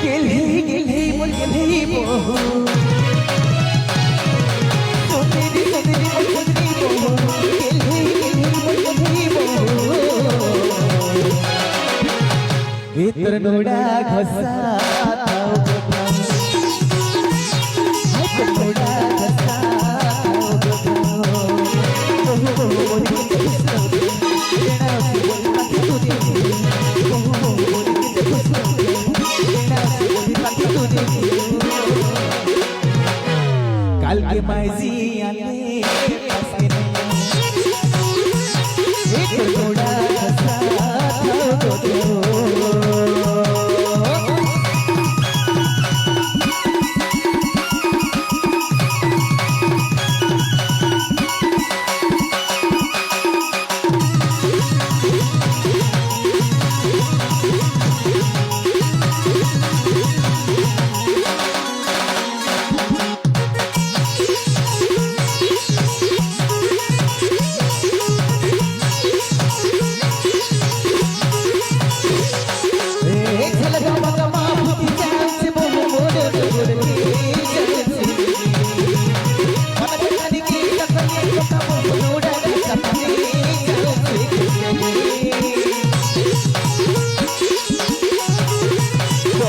गेली गेली बोल गेली बहू सोनेरी सोनेरी बोल गेली बहू गेली गेली बोल गेली बहू भीतर नोडा घसा थाव गो भीतर नोडा घसा काल के माइजी आले पास के नहीं एक थोड़ा हंसा था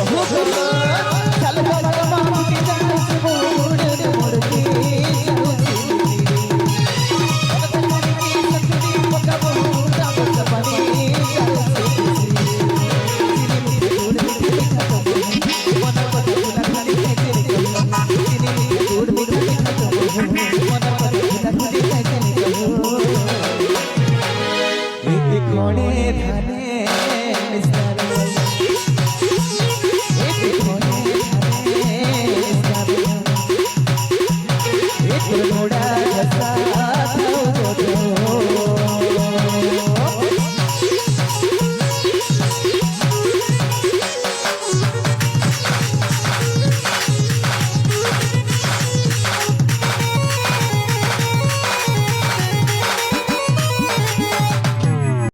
Oh,